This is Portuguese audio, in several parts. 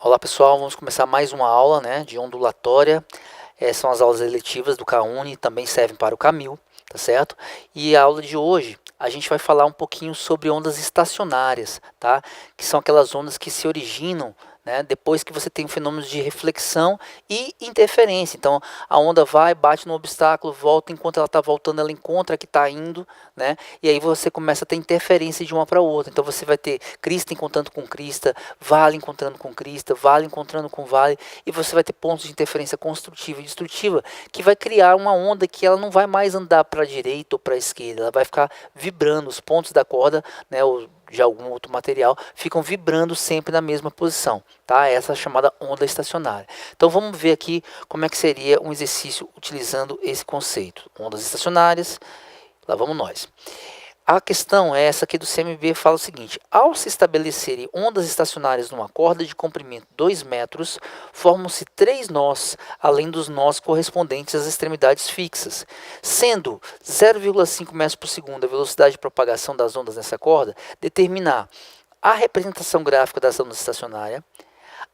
Olá pessoal, vamos começar mais uma aula, de ondulatória. São as aulas eletivas do CAUNI, também servem para o Camil, tá certo? E a aula de hoje a gente vai falar um pouquinho sobre ondas estacionárias, tá? Que são aquelas ondas que se originam, depois que você tem fenômenos de reflexão e interferência. Então a onda vai, bate no obstáculo, volta, enquanto ela está voltando ela encontra a que está indo, e aí você começa a ter interferência de uma para outra. Então você vai ter crista encontrando com crista, vale encontrando com crista, vale encontrando com vale, e você vai ter pontos de interferência construtiva e destrutiva que vai criar uma onda que ela não vai mais andar para a direita ou para a esquerda, ela vai ficar vibrando. Os pontos da corda, ou de algum outro material, ficam vibrando sempre na mesma posição, tá? Essa é a chamada onda estacionária. Então vamos ver aqui como é que seria um exercício utilizando esse conceito. Ondas estacionárias, lá vamos nós. A questão é essa aqui do CMB, fala o seguinte: ao se estabelecerem ondas estacionárias numa corda de comprimento 2 metros, formam-se 3 nós, além dos nós correspondentes às extremidades fixas. Sendo 0,5 metros por segundo a velocidade de propagação das ondas nessa corda, determinar a representação gráfica das ondas estacionárias,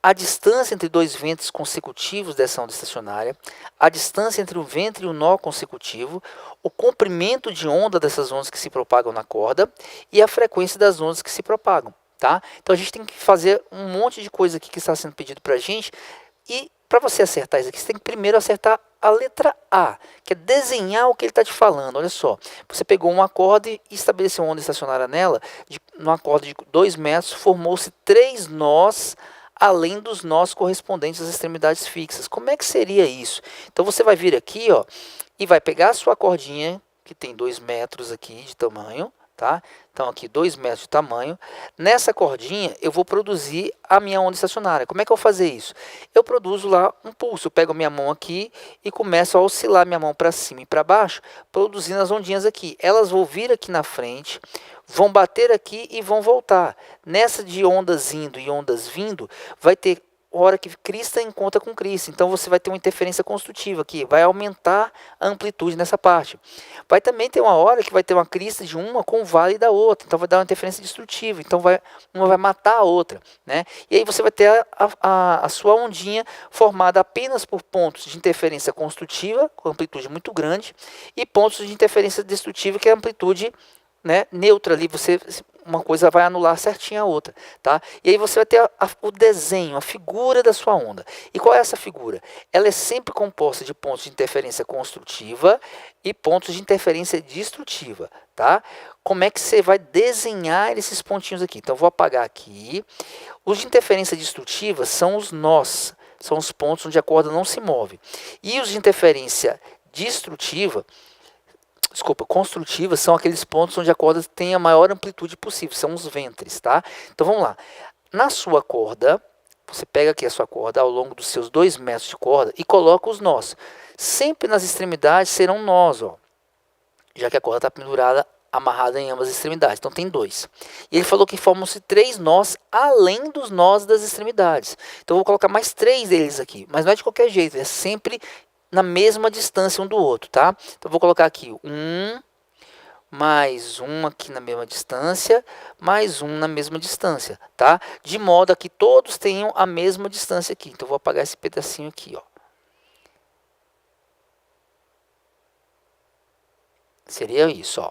a distância entre dois ventos consecutivos dessa onda estacionária, a distância entre o ventre e o nó consecutivo, o comprimento de onda dessas ondas que se propagam na corda e a frequência das ondas que se propagam. Tá? Então a gente tem que fazer um monte de coisa aqui que está sendo pedido para a gente, e para você acertar isso aqui, você tem que primeiro acertar a letra A, que é desenhar o que ele está te falando. Olha só, você pegou uma corda e estabeleceu uma onda estacionária nela, numa corda de 2 metros, formou-se 3 nós, além dos nós correspondentes às extremidades fixas. Como é que seria isso? Então você vai vir aqui, e vai pegar a sua cordinha, que tem 2 metros aqui de tamanho, tá? Então aqui 2 metros de tamanho. Nessa cordinha eu vou produzir a minha onda estacionária. Como é que eu vou fazer isso? Eu produzo lá um pulso. Eu pego a minha mão aqui e começo a oscilar minha mão para cima e para baixo, produzindo as ondinhas aqui. Elas vão vir aqui na frente, vão bater aqui e vão voltar. Nessa de ondas indo e ondas vindo, vai ter hora que crista encontra com crista. Então você vai ter uma interferência construtiva aqui, vai aumentar a amplitude nessa parte. Vai também ter uma hora que vai ter uma crista de uma com o vale da outra, então vai dar uma interferência destrutiva. Então uma vai matar a outra, E aí você vai ter a sua ondinha formada apenas por pontos de interferência construtiva, com amplitude muito grande, e pontos de interferência destrutiva, que é a amplitude neutra ali. Uma coisa vai anular certinho a outra, tá? E aí você vai ter o desenho, a figura da sua onda. E qual é essa figura? Ela é sempre composta de pontos de interferência construtiva e pontos de interferência destrutiva, tá? Como é que você vai desenhar esses pontinhos aqui? Então eu vou apagar aqui. Os de interferência destrutiva são os nós, são os pontos onde a corda não se move. E os de interferência construtiva são aqueles pontos onde a corda tem a maior amplitude possível, são os ventres, tá? Então vamos lá. Na sua corda, você pega aqui a sua corda ao longo dos seus 2 metros de corda e coloca os nós. Sempre nas extremidades serão nós, já que a corda está pendurada, amarrada em ambas as extremidades. Então tem 2. E ele falou que formam-se 3 nós além dos nós das extremidades. Então eu vou colocar mais 3 deles aqui, mas não é de qualquer jeito, é sempre na mesma distância um do outro, tá? Então vou colocar aqui mais um aqui na mesma distância, mais um na mesma distância, tá? De modo a que todos tenham a mesma distância aqui. Então vou apagar esse pedacinho aqui, Seria isso,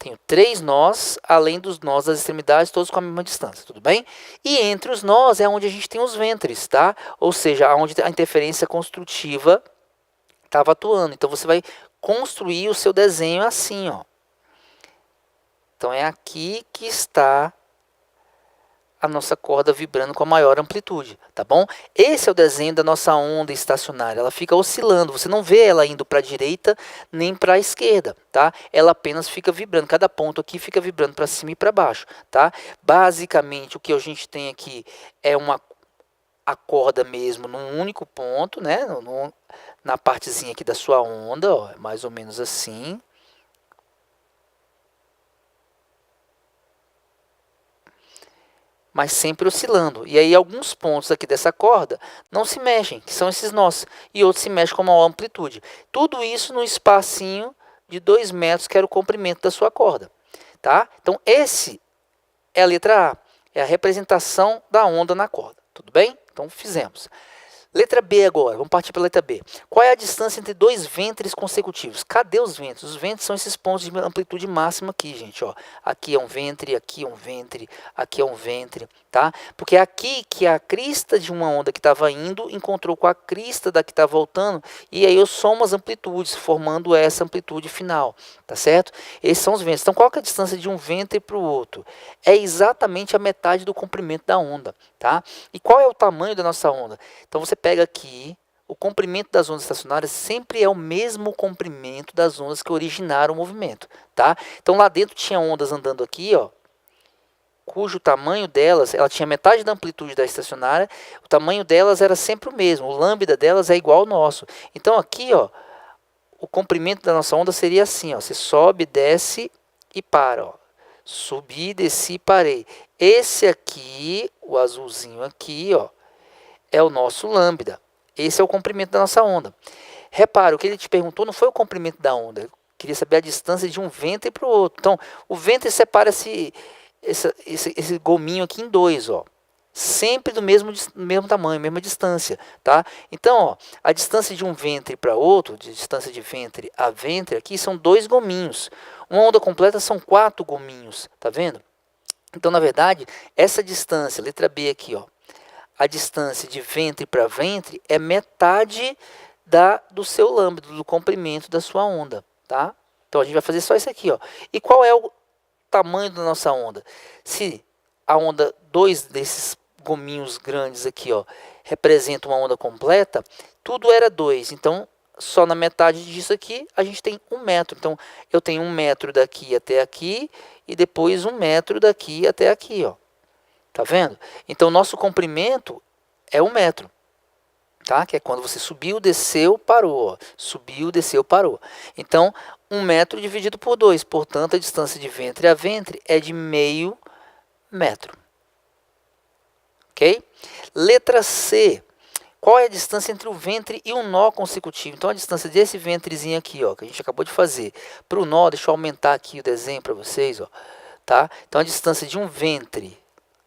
Tenho 3 nós, além dos nós das extremidades, todos com a mesma distância, tudo bem? E entre os nós é onde a gente tem os ventres, tá? Ou seja, onde a interferência construtiva estava atuando. Então você vai construir o seu desenho assim, Então é aqui que está a nossa corda vibrando com a maior amplitude, tá bom? Esse é o desenho da nossa onda estacionária. Ela fica oscilando, você não vê ela indo para a direita nem para a esquerda, tá? Ela apenas fica vibrando, cada ponto aqui fica vibrando para cima e para baixo, tá? Basicamente o que a gente tem aqui é a corda mesmo num único ponto, na partezinha aqui da sua onda, mais ou menos assim. Mas sempre oscilando. E aí alguns pontos aqui dessa corda não se mexem, que são esses nós, e outros se mexem com maior amplitude. Tudo isso no espacinho de 2 metros, que era o comprimento da sua corda, tá? Então esse é a letra A, é a representação da onda na corda. Tudo bem? Então fizemos. Letra B agora, vamos partir para a letra B. Qual é a distância entre dois ventres consecutivos? Cadê os ventres? Os ventres são esses pontos de amplitude máxima aqui, gente. Ó. Aqui é um ventre, aqui é um ventre, aqui é um ventre, tá? Porque é aqui que a crista de uma onda que estava indo encontrou com a crista da que está voltando, e aí eu somo as amplitudes, formando essa amplitude final, tá certo? Esses são os ventres. Então qual que é a distância de um ventre para o outro? É exatamente a metade do comprimento da onda, tá? E qual é o tamanho da nossa onda? Então você pega aqui, o comprimento das ondas estacionárias sempre é o mesmo comprimento das ondas que originaram o movimento, tá? Então lá dentro tinha ondas andando aqui, ó, cujo tamanho delas, ela tinha metade da amplitude da estacionária, o tamanho delas era sempre o mesmo, o lambda delas é igual ao nosso. Então aqui, ó, o comprimento da nossa onda seria assim, ó, você sobe, desce e para, ó. Subi, desci, parei. Esse aqui, o azulzinho aqui, ó, é o nosso lambda. Esse é o comprimento da nossa onda. Repara, o que ele te perguntou não foi o comprimento da onda. Eu queria saber a distância de um ventre para o outro. Então, o ventre separa esse gominho aqui em dois, ó. Sempre do mesmo tamanho, mesma distância, tá? Então, ó, a distância de um ventre para outro, de distância de ventre a ventre aqui, são 2 gominhos. Uma onda completa são 4 gominhos, tá vendo? Então, na verdade, essa distância, letra B aqui, ó, a distância de ventre para ventre é metade do seu lambda, do comprimento da sua onda, tá? Então a gente vai fazer só isso aqui, ó. E qual é o tamanho da nossa onda? Se a onda, 2 desses gominhos grandes aqui, ó, representa uma onda completa, tudo era 2. Então, só na metade disso aqui, a gente tem 1 metro. Então, eu tenho 1 metro daqui até aqui e depois 1 metro daqui até aqui, ó. Tá vendo? Então, nosso comprimento é 1 metro. Tá? Que é quando você subiu, desceu, parou. Ó. Subiu, desceu, parou. Então, 1 metro dividido por 2. Portanto, a distância de ventre a ventre é de meio metro. Ok? Letra C. Qual é a distância entre o ventre e o nó consecutivo? Então, a distância desse ventrezinho aqui, ó, que a gente acabou de fazer, para o nó, deixa eu aumentar aqui o desenho para vocês. Ó, tá? Então, a distância de um ventre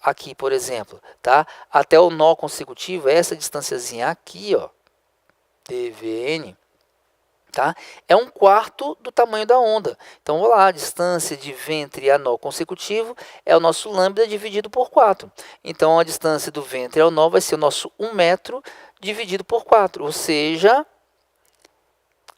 aqui, por exemplo, tá? Até o nó consecutivo, essa distanciazinha aqui, ó, dVn, tá? É 1/4 do tamanho da onda. Então, vou lá, a distância de ventre a nó consecutivo é o nosso lambda dividido por 4. Então, a distância do ventre ao nó vai ser o nosso 1 metro dividido por 4, ou seja,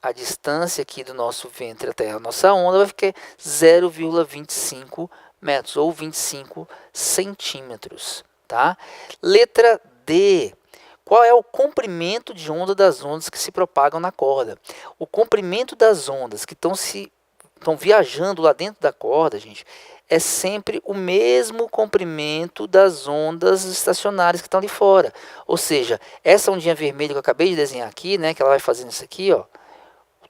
a distância aqui do nosso ventre até a nossa onda vai ficar 0,25 metros, ou 25 centímetros, tá? Letra D. Qual é o comprimento de onda das ondas que se propagam na corda? O comprimento das ondas que estão viajando lá dentro da corda, gente, é sempre o mesmo comprimento das ondas estacionárias que estão ali fora. Ou seja, essa ondinha vermelha que eu acabei de desenhar aqui, né, que ela vai fazendo isso aqui, ó,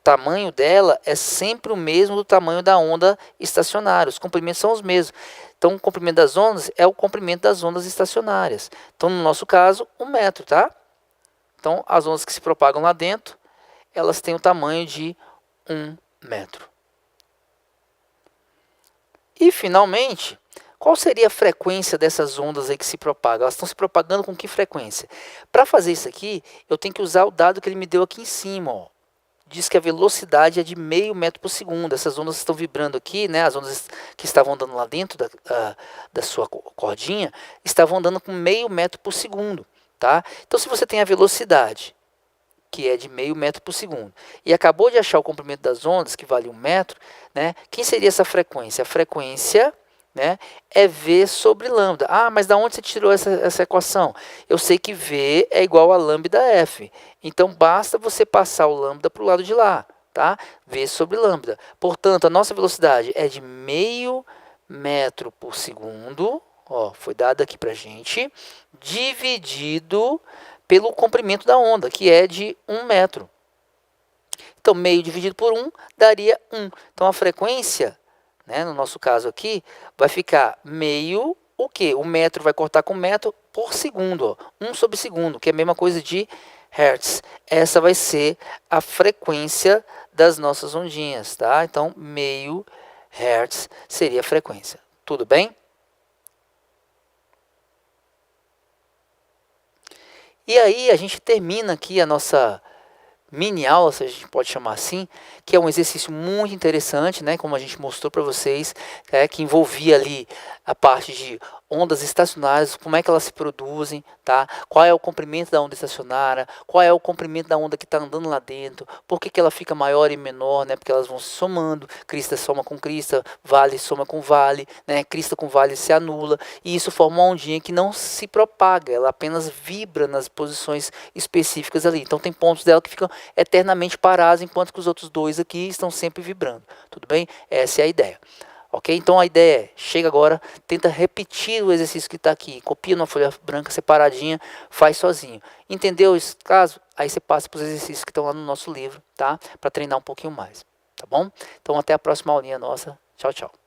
tamanho dela é sempre o mesmo do tamanho da onda estacionária. Os comprimentos são os mesmos. Então, o comprimento das ondas é o comprimento das ondas estacionárias. Então, no nosso caso, 1 metro, tá? Então, as ondas que se propagam lá dentro, elas têm o tamanho de 1 metro. E, finalmente, qual seria a frequência dessas ondas aí que se propagam? Elas estão se propagando com que frequência? Para fazer isso aqui, eu tenho que usar o dado que ele me deu aqui em cima, ó. Diz que a velocidade é de meio metro por segundo. Essas ondas estão vibrando aqui, né? As ondas que estavam andando lá dentro da sua cordinha estavam andando com meio metro por segundo, tá? Então, se você tem a velocidade, que é de meio metro por segundo, e acabou de achar o comprimento das ondas, que vale 1 metro, né? Quem seria essa frequência? A frequência, né, é V sobre lambda. Ah, mas da onde você tirou essa equação? Eu sei que V é igual a lambda F. Então, basta você passar o lambda para o lado de lá, tá? V sobre lambda. Portanto, a nossa velocidade é de meio metro por segundo, ó, foi dado aqui para a gente, dividido pelo comprimento da onda, que é de 1 metro. Então, meio dividido por 1 daria 1. Então, a frequência, né, no nosso caso aqui, vai ficar meio, o quê? O metro vai cortar com metro por segundo, ó, 1 sobre segundo, que é a mesma coisa de hertz. Essa vai ser a frequência das nossas ondinhas, tá? Então, meio hertz seria a frequência. Tudo bem? E aí a gente termina aqui a nossa mini aula, se a gente pode chamar assim, que é um exercício muito interessante, né, como a gente mostrou para vocês, que envolvia ali a parte de ondas estacionárias, como é que elas se produzem, tá? Qual é o comprimento da onda estacionária, qual é o comprimento da onda que está andando lá dentro, por que, que ela fica maior e menor, né? Porque elas vão se somando, crista soma com crista, vale soma com vale, né? Crista com vale se anula, e isso forma uma ondinha que não se propaga, ela apenas vibra nas posições específicas ali. Então tem pontos dela que ficam eternamente parados, enquanto que os outros dois aqui estão sempre vibrando. Tudo bem? Essa é a ideia. Ok? Então a ideia é, chega agora, tenta repetir o exercício que está aqui, copia numa folha branca separadinha, faz sozinho. Entendeu esse caso? Aí você passa para os exercícios que estão lá no nosso livro, tá? Para treinar um pouquinho mais, tá bom? Então até a próxima aulinha nossa. Tchau, tchau.